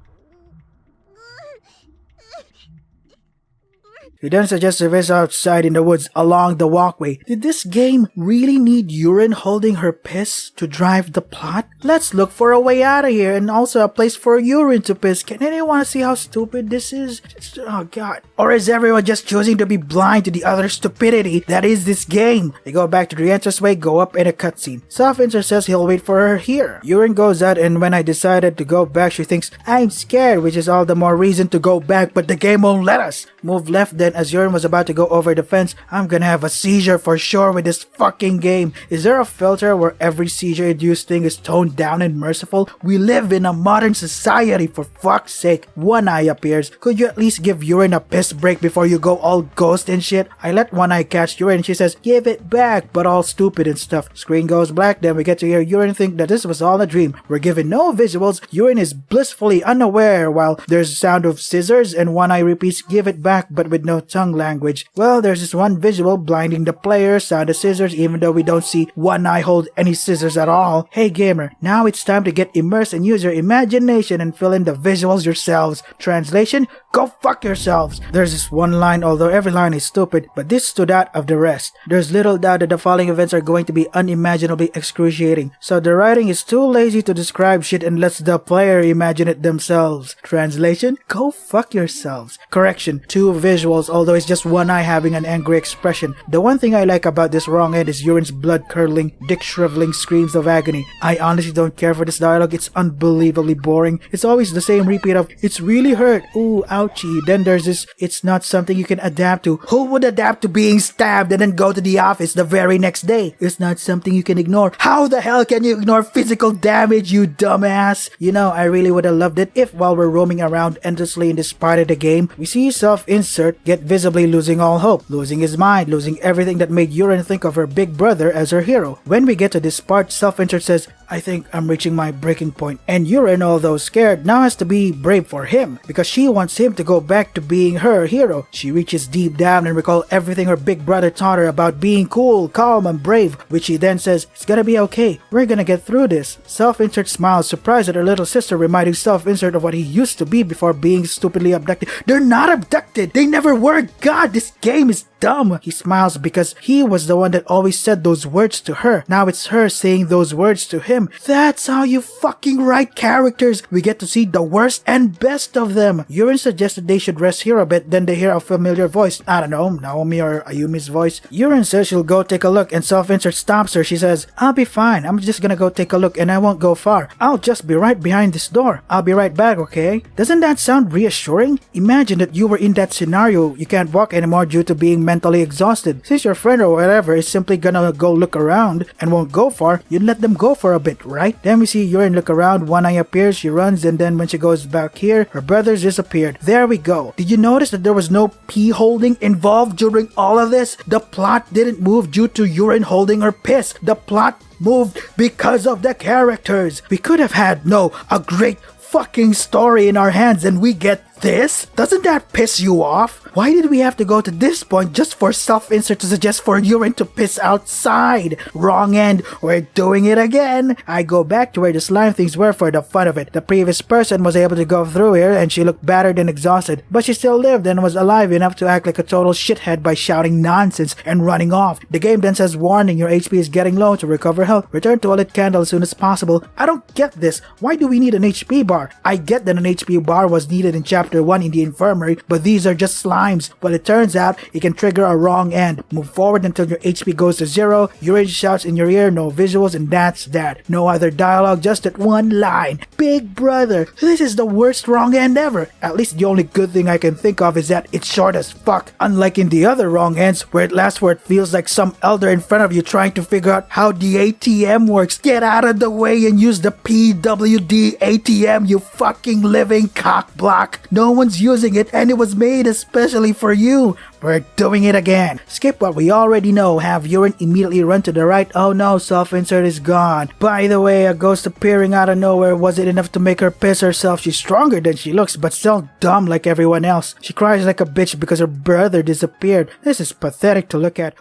He then suggests a visit outside in the woods along the walkway. Did this game really need Urine holding her piss to drive the plot? Let's look for a way out of here and also a place for Urine to piss. Can anyone see how stupid this is? Oh god. Or is everyone just choosing to be blind to the utter stupidity that is this game? They go back to the entranceway, go up in a cutscene. Self-Insert says he'll wait for her here. Urine goes out, and when I decided to go back, she thinks I'm scared, which is all the more reason to go back, but the game won't let us. Move left, then then as Yurin was about to go over the fence, I'm gonna have a seizure for sure with this fucking game. Is there a filter where every seizure-induced thing is toned down and merciful? We live in a modern society, for fuck's sake. One Eye appears. Could you at least give Yurin a piss break before you go all ghost and shit? I let One Eye catch Yurin and she says, give it back, but all stupid and stuff. Screen goes black, then we get to hear Yurin think that this was all a dream. We're given no visuals. Yurin is blissfully unaware while there's a sound of scissors and One Eye repeats, give it back, but with no tongue language. Well, there's this one visual blinding the player, sound of scissors, even though we don't see One Eye hold any scissors at all. Hey gamer, now it's time to get immersed and use your imagination and fill in the visuals yourselves. Translation, go fuck yourselves. There's this one line, although every line is stupid, but this stood out of the rest. There's little doubt that the following events are going to be unimaginably excruciating, so the writing is too lazy to describe shit and lets the player imagine it themselves. Translation, go fuck yourselves. Correction, two visuals, although it's just One Eye having an angry expression. The one thing I like about this wrong end is Yurin's blood-curdling, dick-shriveling screams of agony. I honestly don't care for this dialogue, it's unbelievably boring. It's always the same repeat of, it's really hurt, ooh, ouchie. Then there's this, it's not something you can adapt to. Who would adapt to being stabbed and then go to the office the very next day? It's not something you can ignore. How the hell can you ignore physical damage, you dumbass? You know, I really would have loved it if while we're roaming around endlessly in this part of the game, we see self-insert get visibly losing all hope, losing his mind, losing everything that made Yurin think of her big brother as her hero. When we get to this part, self-insert says, I think I'm reaching my breaking point. And Yurin, although scared, now has to be brave for him because she wants him to go back to being her hero. She reaches deep down and recalls everything her big brother taught her about being cool, calm, and brave, which she then says, it's gonna be okay, we're gonna get through this. Self-insert smiles, surprised at her little sister reminding self-insert of what he used to be before being stupidly abducted. They're not abducted! They never were! God, this game is dumb! He smiles because he was the one that always said those words to her. Now it's her saying those words to him. That's how you fucking write characters! We get to see the worst and best of them. Yurin suggested they should rest here a bit, then they hear a familiar voice. I don't know, Naomi or Ayumi's voice. Yurin says she'll go take a look and self-insert stops her. She says, I'll be fine, I'm just gonna go take a look and I won't go far. I'll just be right behind this door. I'll be right back, okay? Doesn't that sound reassuring? Imagine that you were in that scenario, you can't walk anymore due to being mentally exhausted. Since your friend or whatever is simply gonna go look around and won't go far, you'd let them go for a bit, right? Then we see Yurin look around, One Eye appears, she runs, and then when she goes back here, her brothers disappeared. There we go. Did you notice that there was no pee holding involved during all of this? The plot didn't move due to Yurin holding her piss. The plot moved because of the characters. We could have had, a great fucking story in our hands and we get this? Doesn't that piss you off? Why did we have to go to this point just for self-insert to suggest for Yurin to piss outside? Wrong end, we're doing it again. I go back to where the slime things were for the fun of it. The previous person was able to go through here and she looked battered and exhausted, but she still lived and was alive enough to act like a total shithead by shouting nonsense and running off. The game then says, warning, your HP is getting low. To recover health, return to a lit candle as soon as possible. I don't get this. Why do we need an HP bar? I get that an HP bar was needed in Chapter 1 in the infirmary, but these are just slimes. Well, it turns out it can trigger a wrong end. Move forward until your HP goes to 0. Yurin shouts in your ear, no visuals, and that's that. No other dialogue, just that one line. Big brother, this is the worst wrong end ever. At least the only good thing I can think of is that it's short as fuck. Unlike in the other wrong ends, where it lasts where it feels like some elder in front of you trying to figure out how the ATM works. Get out of the way and use the PWD ATM, you fucking living cock block. No one's using it and it was made especially for you. We're doing it again. Skip what we already know. Have Yurin immediately run to the right. Oh no, self-insert is gone. By the way, a ghost appearing out of nowhere. Was it enough to make her piss herself? She's stronger than she looks, but still dumb like everyone else. She cries like a bitch because her brother disappeared. This is pathetic to look at.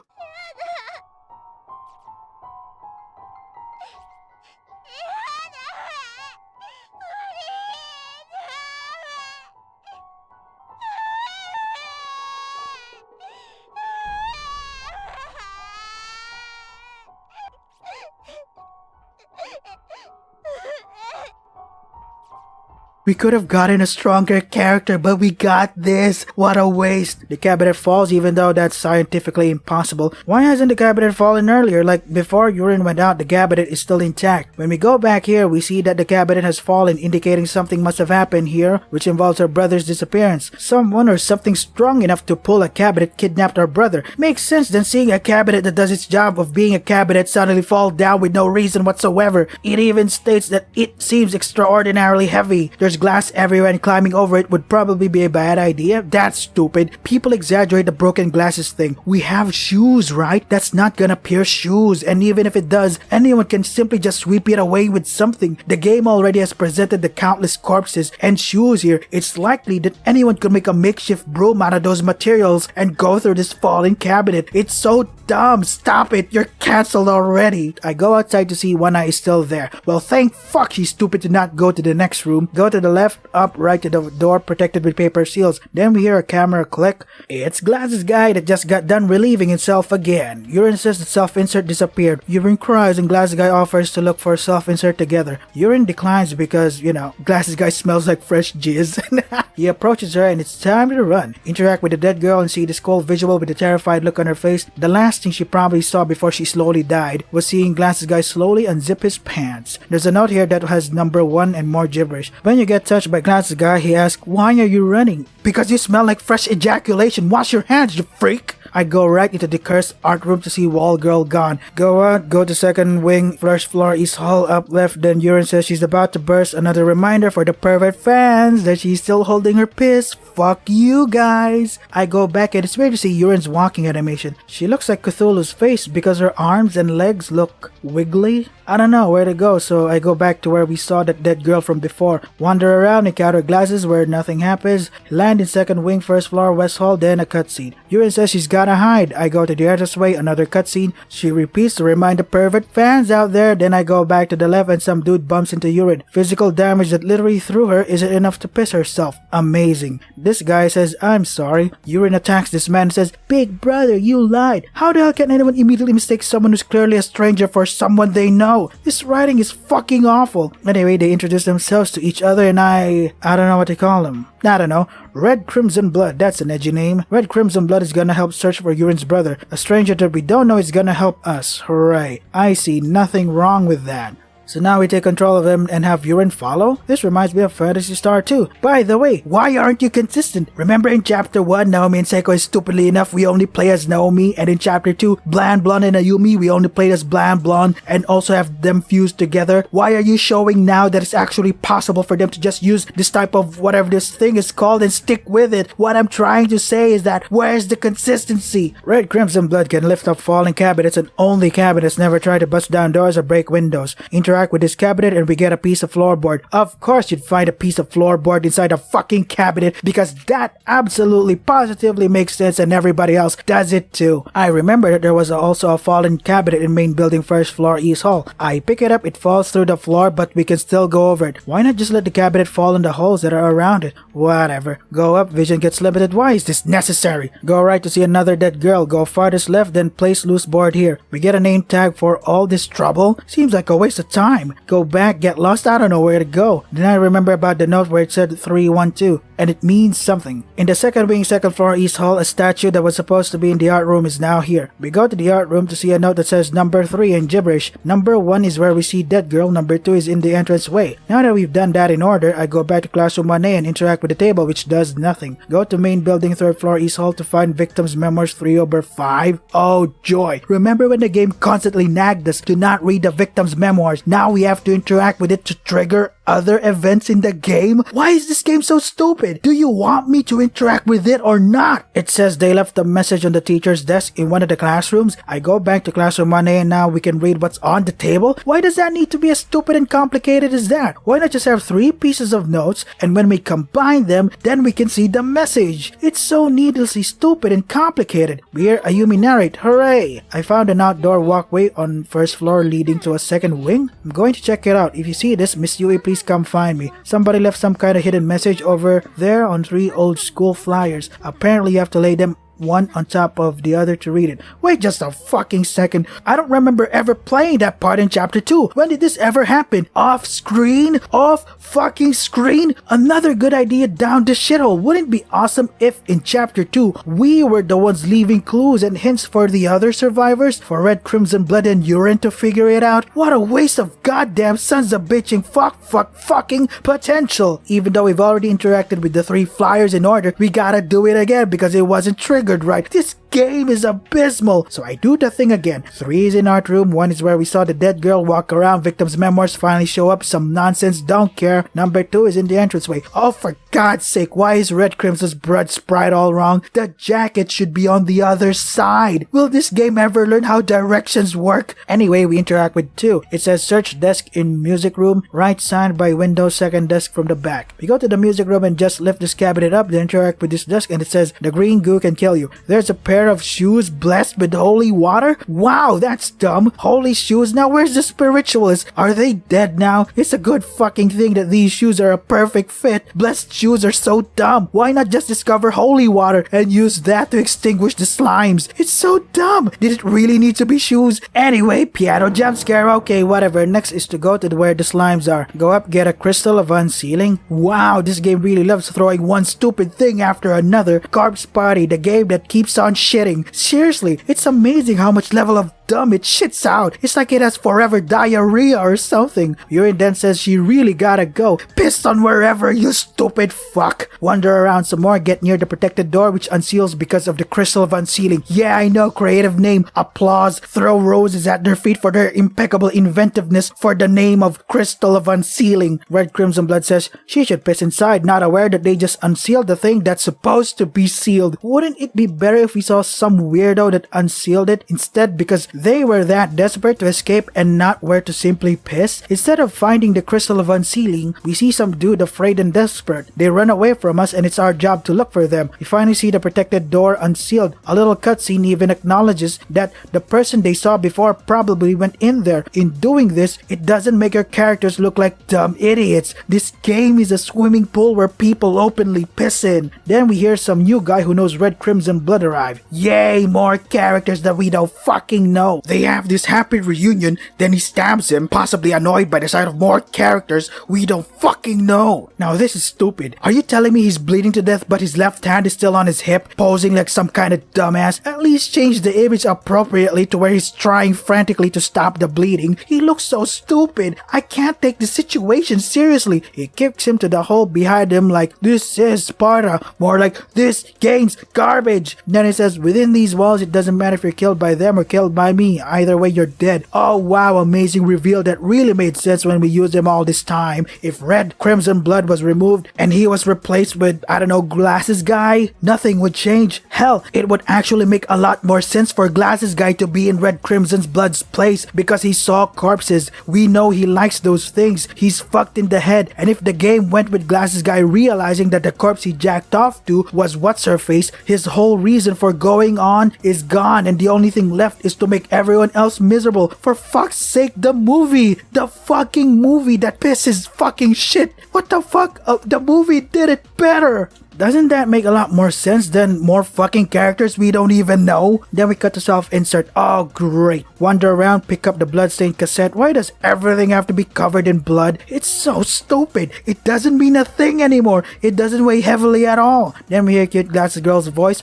We could have gotten a stronger character, but we got this. What a waste. The cabinet falls even though that's scientifically impossible. Why hasn't the cabinet fallen earlier? Like before urine went out, the cabinet is still intact. When we go back here, we see that the cabinet has fallen, indicating something must have happened here, which involves our brother's disappearance. Someone or something strong enough to pull a cabinet kidnapped our brother. Makes sense than seeing a cabinet that does its job of being a cabinet suddenly fall down with no reason whatsoever. It even states that it seems extraordinarily heavy. There's glass everywhere and climbing over it would probably be a bad idea. That's stupid. People exaggerate the broken glasses thing. We have shoes, right? That's not gonna pierce shoes, and even if it does, anyone can simply just sweep it away with something. The game already has presented the countless corpses and shoes here. It's likely that anyone could make a makeshift broom out of those materials and go through this fallen cabinet. It's so dumb. Stop it. You're cancelled already. I go outside to see One Eye is still there. Well, thank fuck she's stupid to not go to the next room. Go to the left, up, right to the door protected with paper seals. Then we hear a camera click. It's Glasses Guy that just got done relieving himself again. Urine says the self-insert disappeared. Urine cries and Glasses Guy offers to look for self-insert together. Urine declines because, Glasses Guy smells like fresh jizz. He approaches her and it's time to run. Interact with the dead girl and see the skull visual with a terrified look on her face. The last thing she probably saw before she slowly died was seeing Glasses Guy slowly unzip his pants. There's a note here that has number 1 and more gibberish. When you get touched by Glasses Guy, he asks, "Why are you running?" "Because you smell like fresh ejaculation. Wash your hands, you freak." I go right into the cursed art room to see Wall Girl gone. Go out, go to second wing, first floor, East Hall, up left. Then Urine says she's about to burst. Another reminder for the pervert fans that she's still holding her piss. Fuck you guys. I go back and it's weird to see Urine's walking animation. She looks like Cthulhu's face because her arms and legs look wiggly. I don't know where to go, so I go back to where we saw that dead girl from before. Wander around, encounter Glasses where nothing happens. Land in second wing, first floor, West Hall, then a cutscene. Urine says she's gotta hide. I go to the entranceway, another cutscene. She repeats to remind the pervert fans out there. Then I go back to the left and some dude bumps into Urine. Physical damage that literally threw her isn't enough to piss herself. Amazing. This guy says, "I'm sorry." Urine attacks this man and says, "Big brother, you lied. How the hell can anyone immediately mistake someone who's clearly a stranger for someone they know? This writing is fucking awful." Anyway, they introduce themselves to each other and I don't know what to call them. I don't know. Red Crimson Blood, that's an edgy name. Red Crimson Blood is gonna help search for Urine's brother. A stranger that we don't know is gonna help us. Hooray. I see nothing wrong with that. So now we take control of him and have Urine follow? This reminds me of Phantasy Star 2. By the way, why aren't you consistent? Remember in Chapter 1, Naomi and Seiko is stupidly enough, we only play as Naomi, and in Chapter 2, Bland, Blonde, and Ayumi, we only played as Bland, Blonde, and also have them fused together. Why are you showing now that it's actually possible for them to just use this type of whatever this thing is called and stick with it? What I'm trying to say is that, where's the consistency? Red Crimson Blood can lift up falling cabinets, and only cabinets, never try to bust down doors or break windows. Interact with this cabinet and we get a piece of floorboard. Of course you'd find a piece of floorboard inside a fucking cabinet because that absolutely positively makes sense and everybody else does it too. I remember that there was also a fallen cabinet in main building first floor East Hall. I pick it up, it falls through the floor but we can still go over it. Why not just let the cabinet fall in the holes that are around it? Whatever. Go up, vision gets limited. Why is this necessary? Go right to see another dead girl. Go farthest left, then place loose board here. We get a name tag for all this trouble. Seems like a waste of time. Go back, get lost, I don't know where to go. Then I remember about the note where it said 312, and it means something. In the second wing, second floor East Hall, a statue that was supposed to be in the art room is now here. We go to the art room to see a note that says number 3 in gibberish. Number 1 is where we see dead girl, number 2 is in the entrance way. Now that we've done that in order, I go back to classroom 1A and interact with the table which does nothing. Go to main building third floor East Hall to find victims memoirs 3/5. Oh joy. Remember when the game constantly nagged us to not read the victims memoirs? Now we have to interact with it to trigger other events in the game? Why is this game so stupid? Do you want me to interact with it or not? It says they left a message on the teacher's desk in one of the classrooms. I go back to classroom 1A and now we can read what's on the table. Why does that need to be as stupid and complicated as that? Why not just have 3 pieces of notes and when we combine them, then we can see the message? It's so needlessly stupid and complicated. We hear Ayumi narrate, hooray! I found an outdoor walkway on first floor leading to a second wing. I'm going to check it out. If you see this, Miss Yui, please come find me. Somebody left some kind of hidden message over there on 3 old school flyers. Apparently you have to lay them one on top of the other to read it. Wait just a fucking second. I don't remember ever playing that part in chapter 2. When did this ever happen? Off screen? Off fucking screen? Another good idea down the shithole. Wouldn't it be awesome if in chapter 2 we were the ones leaving clues and hints for the other survivors? For red, crimson, blood, and urine to figure it out? What a waste of goddamn sons of bitching fucking potential. Even though we've already interacted with the 3 flyers in order, we gotta do it again because it wasn't triggered right. This game is abysmal. So I do the thing again. 3 is in art room. 1 is where we saw the dead girl walk around. Victim's memoirs finally show up. Some nonsense, don't care. Number 2 is in the entranceway. Oh, for God's sake, why is Red Crimson's blood sprite all wrong? The jacket should be on the other side. Will this game ever learn how directions work? Anyway, we interact with 2. It says search desk in music room, right side by window, second desk from the back. We go to the music room and just lift this cabinet up, then interact with this desk, and it says the green goo can kill you. There's a pair of shoes blessed with holy water? Wow, that's dumb. Holy shoes? Now where's the spiritualists? Are they dead now? It's a good fucking thing that these shoes are a perfect fit. Blessed shoes are so dumb. Why not just discover holy water and use that to extinguish the slimes? It's so dumb. Did it really need to be shoes? Anyway, piano jump scare. Okay, whatever. Next is to go to where the slimes are. Go up, get a crystal of unsealing. Wow, this game really loves throwing one stupid thing after another. Corpse Party, the game that keeps on shitting. Seriously, it's amazing how much level of dumb it shits out. It's like it has forever diarrhea or something. Urine then says she really gotta go. Pissed on wherever, you stupid fuck. Wander around some more, get near the protected door which unseals because of the crystal of unsealing. Yeah, I know, creative name. Applause. Throw roses at their feet for their impeccable inventiveness for the name of crystal of unsealing. Red Crimson Blood says she should piss inside, not aware that they just unsealed the thing that's supposed to be sealed. Wouldn't it be better if we saw some weirdo that unsealed it instead, because they were that desperate to escape and not where to simply piss? Instead of finding the crystal of unsealing, we see some dude afraid and desperate. They run away from us and it's our job to look for them. We finally see the protected door unsealed. A little cutscene even acknowledges that the person they saw before probably went in there. In doing this, it doesn't make our characters look like dumb idiots. This game is a swimming pool where people openly piss in. Then we hear some new guy who knows Red Crimson Blood arrive. Yay, more characters that we don't fucking know. They have this happy reunion, then he stabs him, possibly annoyed by the sight of more characters we don't fucking know. Now this is stupid. Are you telling me he's bleeding to death but his left hand is still on his hip, posing like some kind of dumbass? At least change the image appropriately to where he's trying frantically to stop the bleeding. He looks so stupid. I can't take the situation seriously. He kicks him to the hole behind him like, this is Sparta. More like, this game's garbage. Then he says, within these walls it doesn't matter if you're killed by them or killed by me. Either way, you're dead. Oh wow, amazing reveal that really made sense when we used him all this time. If Red Crimson Blood was removed and he was replaced with, I don't know, Glasses Guy, nothing would change. Hell, it would actually make a lot more sense for Glasses Guy to be in Red Crimson's Blood's place because he saw corpses. We know he likes those things. He's fucked in the head. And if the game went with Glasses Guy realizing that the corpse he jacked off to was what's-her-face, his whole reason for going on is gone and the only thing left is to make everyone else miserable. For fuck's sake, the movie! The fucking movie that pisses fucking shit! What the fuck? The movie did it better! Doesn't that make a lot more sense than more fucking characters we don't even know? Then we cut to self-insert. Oh great. Wander around, pick up the bloodstained cassette. Why does everything have to be covered in blood? It's so stupid. It doesn't mean a thing anymore. It doesn't weigh heavily at all. Then we hear cute glasses girl's voice.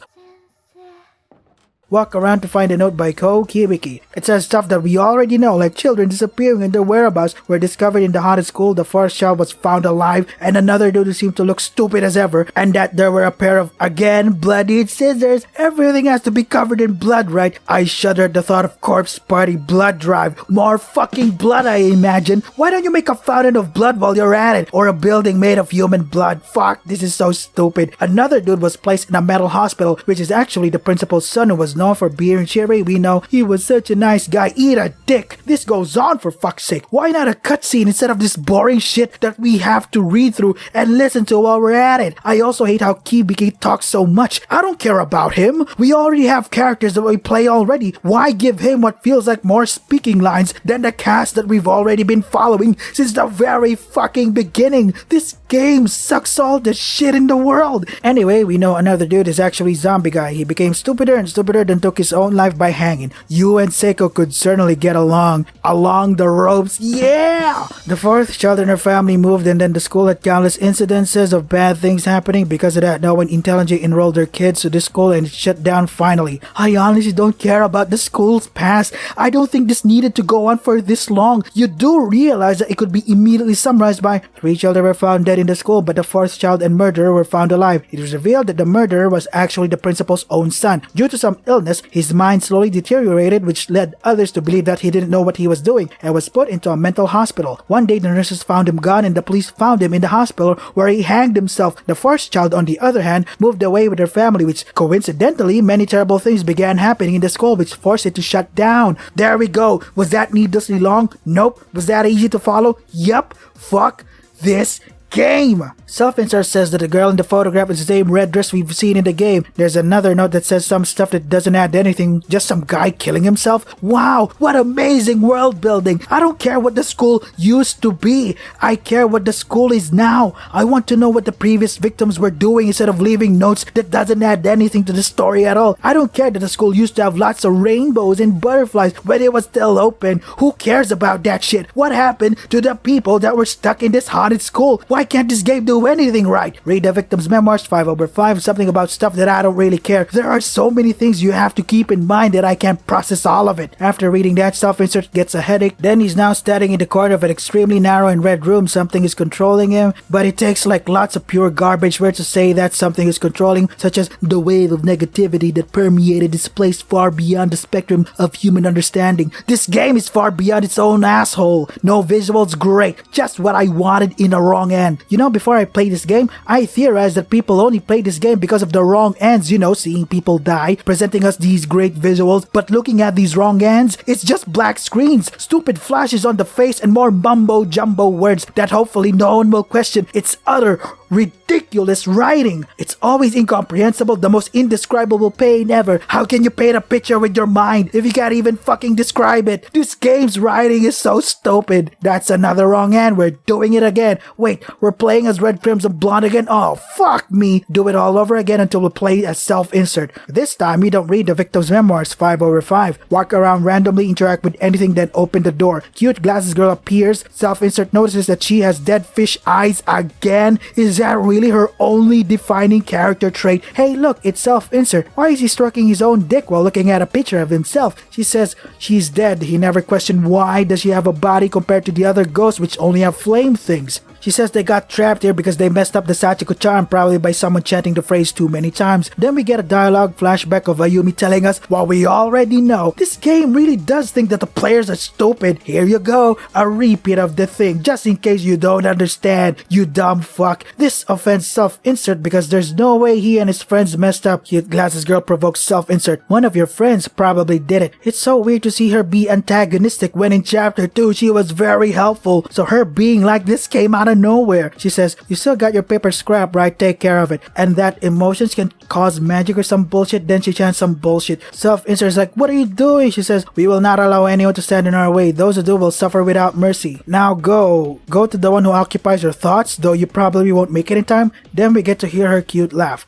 Walk around to find a note by Ko Kibiki. It says stuff that we already know, like children disappearing and their whereabouts were discovered in the haunted school, the first child was found alive, and another dude who seemed to look stupid as ever, and that there were a pair of, again, bloodied scissors. Everything has to be covered in blood, right? I shudder at the thought of Corpse Party blood drive. More fucking blood, I imagine. Why don't you make a fountain of blood while you're at it? Or a building made of human blood? Fuck, this is so stupid. Another dude was placed in a mental hospital, which is actually the principal's son who was known for being cheery. We know he was such a nice guy. Eat a dick. This goes on for fuck's sake. Why not a cutscene instead of this boring shit that we have to read through and listen to while we're at it? I also hate how KBK talks so much. I don't care about him. We already have characters that we play already. Why give him what feels like more speaking lines than the cast that we've already been following since the very fucking beginning? This game sucks all the shit in the world. Anyway, we know another dude is actually Zombie Guy. He became stupider and stupider, then took his own life by hanging. You and Seiko could certainly get along the ropes. Yeah! The fourth child in her family moved, and then the school had countless incidences of bad things happening because of that. No one intelligent enrolled their kids to this school and it shut down finally. I honestly don't care about the school's past. I don't think this needed to go on for this long. You do realize that it could be immediately summarized by 3 children were found dead in the school, but the 4th child and murderer were found alive. It was revealed that the murderer was actually the principal's own son. Due to some illness, his mind slowly deteriorated, which led others to believe that he didn't know what he was doing and was put into a mental hospital. One day, the nurses found him gone and the police found him in the hospital where he hanged himself. The 4th child, on the other hand, moved away with her family, which coincidentally, many terrible things began happening in the school which forced it to shut down. There we go. Was that needlessly long? Nope. Was that easy to follow? Yup. Fuck this game. Self-insert says that the girl in the photograph is the same red dress we've seen in the game. There's another note that says some stuff that doesn't add anything, just some guy killing himself. Wow, what amazing world building. I don't care what the school used to be. I care what the school is now. I want to know what the previous victims were doing instead of leaving notes that doesn't add anything to the story at all. I don't care that the school used to have lots of rainbows and butterflies when it was still open. Who cares about that shit? What happened to the people that were stuck in this haunted school? Why can't this game do anything right? Read the victim's memoirs, 5/5, something about stuff that I don't really care. There are so many things you have to keep in mind that I can't process all of it. After reading that, Self-insert gets a headache. Then he's now standing in the corner of an extremely narrow and red room. Something is controlling him, but it takes like lots of pure garbage words to say that something is controlling, such as the wave of negativity that permeated this place far beyond the spectrum of human understanding. This game is far beyond its own asshole. No visuals, great. Just what I wanted in the wrong end. You know, before I played this game, I theorized that people only play this game because of the wrong ends, you know, seeing people die, presenting us these great visuals, but looking at these wrong ends, it's just black screens, stupid flashes on the face, and more mumbo jumbo words that hopefully no one will question. It's utter ridiculous writing. It's always incomprehensible, the most indescribable pain ever. How can you paint a picture with your mind if you can't even fucking describe it? This game's writing is so stupid. That's another wrong end. We're doing it again. Wait, we're playing as Red Crimson Blonde again? Oh, fuck me. Do it all over again until we play as Self-insert. This time, we don't read the victim's memoirs, 5/5. Walk around randomly, interact with anything, then open the door. Cute glasses girl appears. Self-insert notices that she has dead fish eyes again. Is that really her only defining character trait? Hey, look, it's Self-insert. Why is he stroking his own dick while looking at a picture of himself? She says she's dead. He never questioned why does she have a body compared to the other ghosts which only have flame things. She says they got trapped here because they messed up the Sachiko charm, probably by someone chanting the phrase too many times. Then we get a dialogue flashback of Ayumi telling us what we already know. This game really does think that the players are stupid. Here you go, a repeat of the thing, just in case you don't understand, you dumb fuck. This offends Self-insert because there's no way he and his friends messed up. Cute glasses girl provokes Self-insert. One of your friends probably did it. It's so weird to see her be antagonistic when in chapter 2 she was very helpful. So her being like this came out of nowhere. She says, you still got your paper scrap, right? Take care of it. And that emotions can cause magic or some bullshit. Then she chants some bullshit. Self-insert is like, what are you doing? She says, we will not allow anyone to stand in our way. Those who do will suffer without mercy. Now go to the one who occupies your thoughts, though you probably won't make it in time. Then we get to hear her cute laugh.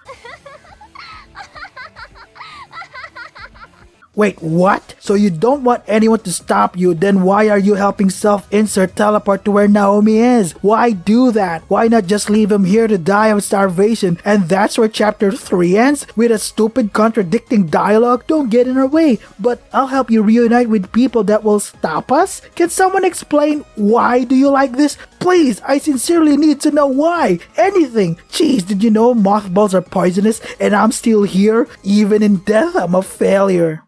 Wait, what? So you don't want anyone to stop you, then why are you helping Self-insert teleport to where Naomi is? Why do that? Why not just leave him here to die of starvation? And that's where chapter 3 ends? With a stupid contradicting dialogue? Don't get in our way, but I'll help you reunite with people that will stop us? Can someone explain why do you like this? Please, I sincerely need to know why. Anything. Jeez, did you know mothballs are poisonous and I'm still here? Even in death, I'm a failure.